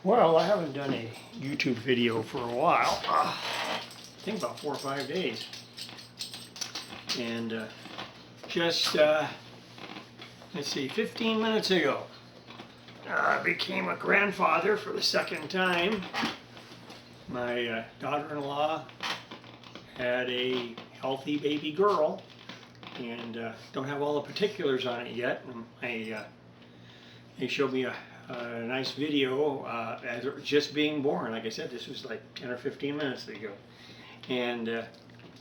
Well, I haven't done a YouTube video for a while. I think about 4 or 5 days. And just, let's see, 15 minutes ago, I became a grandfather for the second time. My daughter-in-law had a healthy baby girl, and don't have all the particulars on it yet. They showed me a nice video as it was just being born. Like I said, this was like 10 or 15 minutes ago. And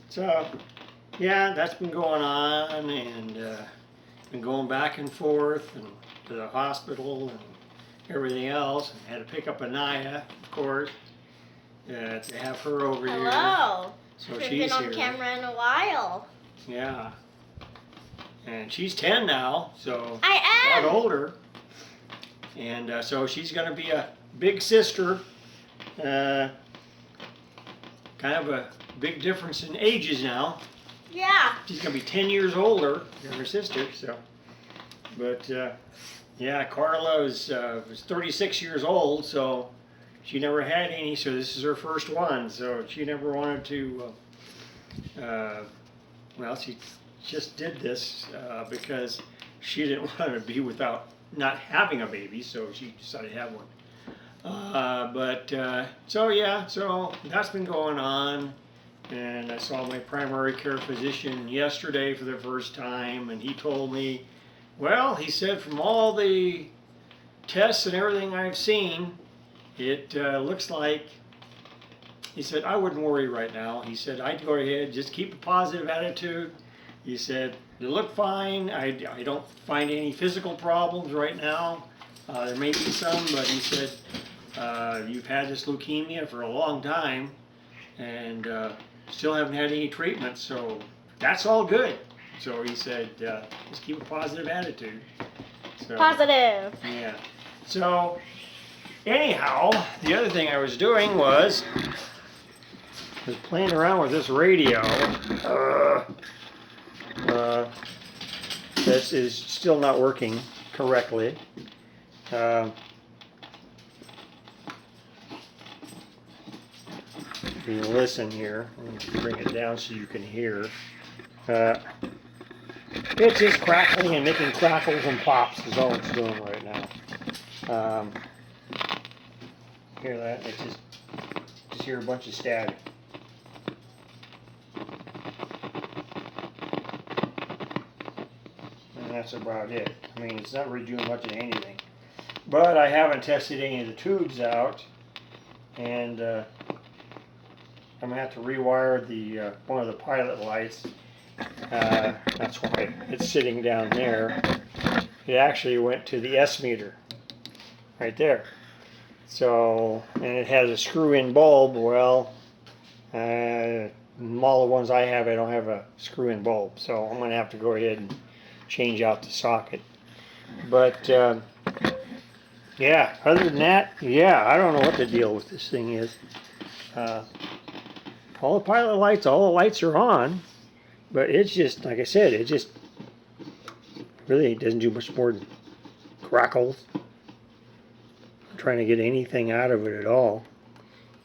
so, yeah, that's been going on, and been going back and forth and to the hospital and everything else. And had to pick up Aniyah, of course, to have her over here. Hello. So We've she's been on here. camera in a while. Yeah. And she's 10 now, so I am. a lot older. And so she's going to be a big sister. Kind of a big difference in ages now. Yeah. She's going to be 10 years older than her sister. So, but yeah, Carla was 36 years old, so she never had any. So this is her first one. So she never wanted to. Well, she just did this because she didn't want to be without not having a baby, so she decided to have one. So yeah, so that's been going on, and I saw my primary care physician yesterday for the first time, and he told me, well, he said from all the tests and everything I've seen, it looks like, he said, I wouldn't worry right now. He said, I'd go ahead, just keep a positive attitude. He said, you look fine. I don't find any physical problems right now. There may be some, but he said, you've had this leukemia for a long time and still haven't had any treatment, so that's all good. So he said, just keep a positive attitude. So, Positive. yeah. So anyhow, the other thing I was doing was playing around with this radio. This is still not working correctly. You can listen here. Let me bring it down so you can hear. It's just crackling and making crackles and pops is all it's doing right now. Hear that? It's just hear a bunch of static. That's about it. I mean, it's not really doing much of anything. But I haven't tested any of the tubes out, and I'm going to have to rewire the one of the pilot lights. That's why it's sitting down there. It actually went to the S meter, right there. So, and it has a screw-in bulb. Well, all the ones I have, I don't have a screw-in bulb. So I'm going to have to go ahead and change out the socket. But yeah, other than that, yeah, I don't know what the deal with this thing is. All the pilot lights, all the lights are on, but it's just, like I said, it just really doesn't do much more than crackles. I'm trying to get anything out of it at all,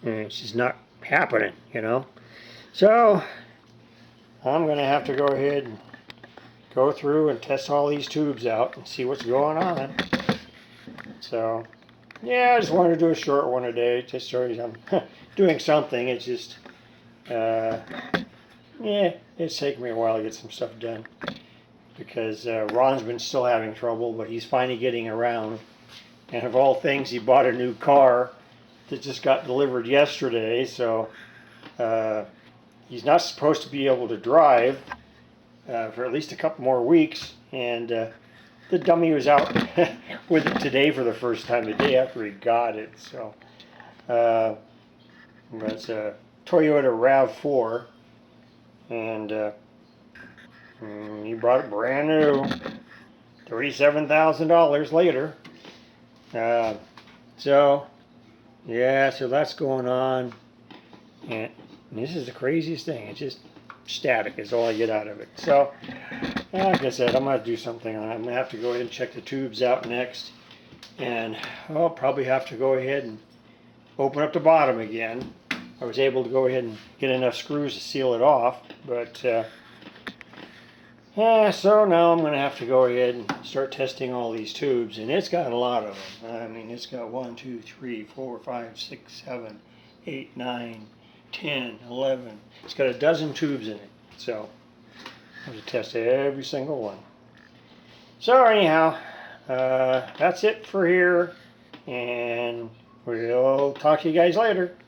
and it's just not happening, you know. So I'm going to have to go ahead and go through and test all these tubes out and see what's going on. So, yeah, I just wanted to do a short one today, just so I'm doing something. It's just, yeah, it's taken me a while to get some stuff done because Ron's been still having trouble, but he's finally getting around. And of all things, he bought a new car that just got delivered yesterday, so he's not supposed to be able to drive for at least a couple more weeks, and the dummy was out with it today for the first time, the day after he got it. So it's a Toyota RAV4, and he brought it brand new, $37,000 later. So yeah, so that's going on, and this is the craziest thing. It's just static is all I get out of it. So, like I said, I'm going to do something on it. I'm going to have to go ahead and check the tubes out next And I'll probably have to go ahead and open up the bottom again. I was able to go ahead and get enough screws to seal it off, but so now I'm going to have to go ahead and start testing all these tubes, and it's got a lot of them. I mean, it's got 1, 2, 3, 4, 5, 6, 7, 8, 9, 10, 11. It's got a dozen tubes in it, so I have to test every single one. So anyhow, that's it for here, and we'll talk to you guys later.